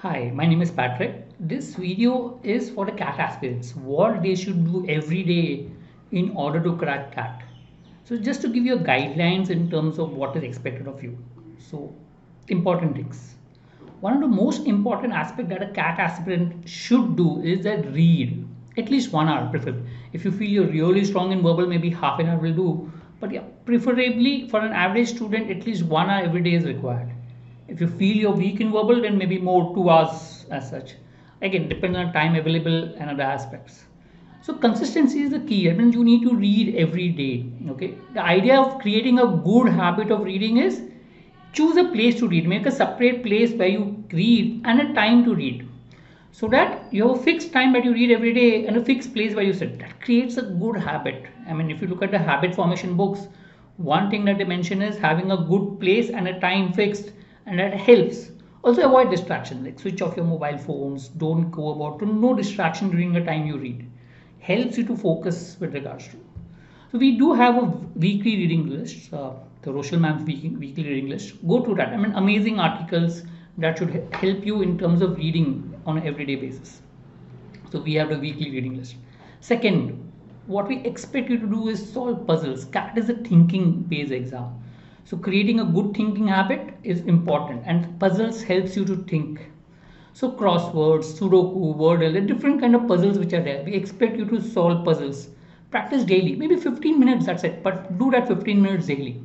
Hi, my name is Patrick. This video is for the CAT aspirants, what they should do every day in order to crack CAT. So just to give you guidelines in terms of what is expected of you. So important things. One of the most important aspect that a CAT aspirant should do is that read at least 1 hour preferably. If you feel you're really strong in verbal, maybe half an hour will do. But yeah, preferably for an average student, at least 1 hour every day is required. If you feel you're weak in verbal, then maybe more 2 hours as such. Again, depends on time available and other aspects. So consistency is the key. I mean, you need to read every day. Okay. The idea of creating a good habit of reading is choose a place to read. Make a separate place where you read and a time to read. So that you have a fixed time that you read every day and a fixed place where you sit. That creates a good habit. I mean, if you look at the habit formation books, one thing that they mention is having a good place and a time fixed, and that helps. Also avoid distraction, like switch off your mobile phones, don't go about to no distraction during the time you read. Helps you to focus with regards to. So we do have a weekly reading list, the Rochelle Ma'am's weekly reading list. Go through that. I mean, amazing articles that should help you in terms of reading on an everyday basis. So we have the weekly reading list. Second, what we expect you to do is solve puzzles. CAT is a thinking based exam. So creating a good thinking habit is important, and puzzles helps you to think. So crosswords, Sudoku, Wordle, the different kind of puzzles which are there. We expect you to solve puzzles. Practice daily, maybe 15 minutes, that's it, but do that 15 minutes daily.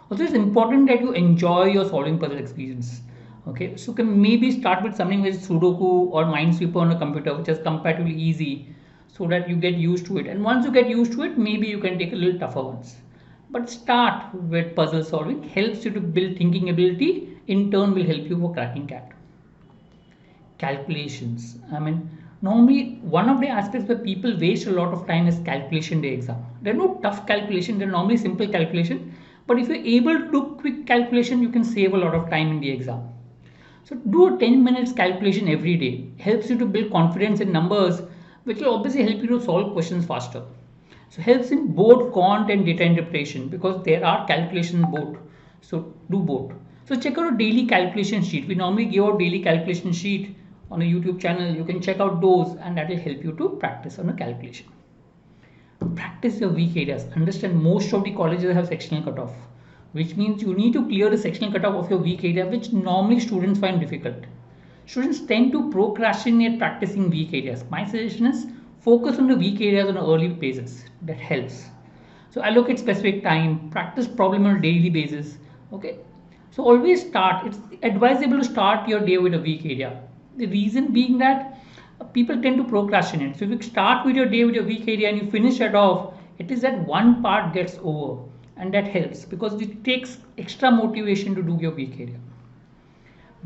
Also, it's important that you enjoy your solving puzzle experience. Okay, so you can maybe start with something with Sudoku or Minesweeper on a computer, which is comparatively easy, so that you get used to it. And once you get used to it, maybe you can take a little tougher ones. But start with puzzle solving, helps you to build thinking ability, in turn will help you for cracking CAT. Calculations. I mean, normally one of the aspects where people waste a lot of time is calculation day exam. There are no tough calculation, they're normally simple calculation. But if you're able to do quick calculation, you can save a lot of time in the exam. So do a 10 minutes calculation every day. Helps you to build confidence in numbers, which will obviously help you to solve questions faster. So helps in both quant and data interpretation, because there are calculations both. So do both. So check out a daily calculation sheet. We normally give out daily calculation sheet on a YouTube channel. You can check out those, and that will help you to practice on a calculation. Practice your weak areas. Understand most of the colleges have sectional cutoff, which means you need to clear the sectional cutoff of your weak area, which normally students find difficult. Students tend to procrastinate practicing weak areas. My suggestion is focus on the weak areas on an early basis. That helps. So allocate specific time, practice problem on a daily basis. Okay. So always start. It's advisable to start your day with a weak area. The reason being that people tend to procrastinate. So if you start with your day with your weak area and you finish it off, it is that one part gets over, and that helps because it takes extra motivation to do your weak area.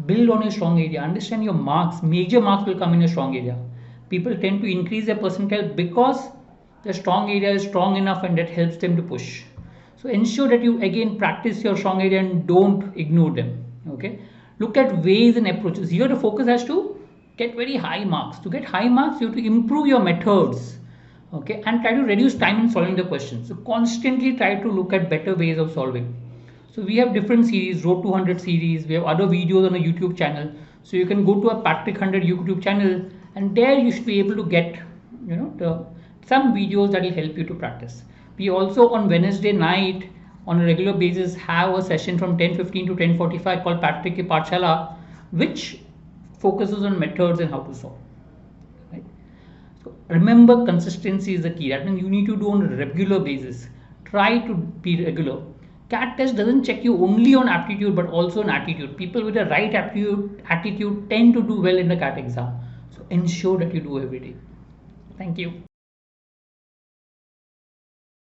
Build on your strong area. Understand your marks. Major marks will come in your strong area. People tend to increase their percentile because the strong area is strong enough, and that helps them to push. So ensure that you again practice your strong area and don't ignore them. Okay. Look at ways and approaches. Here the focus has to get very high marks. To get high marks, you have to improve your methods. Okay, and try to reduce time in solving the questions. So constantly try to look at better ways of solving. So we have different series, Road to 100 series. We have other videos on a YouTube channel. So you can go to a Patrick 100 YouTube channel, and there you should be able to get, some videos that will help you to practice. We also on Wednesday night on a regular basis have a session from 10:15 to 10:45 called Patrick Ki Pathshala, which focuses on methods and how to solve. Right? So remember, consistency is the key. That means you need to do on a regular basis. Try to be regular. CAT test doesn't check you only on aptitude but also on attitude. People with the right attitude tend to do well in the CAT exam. So ensure that you do every day. Thank you.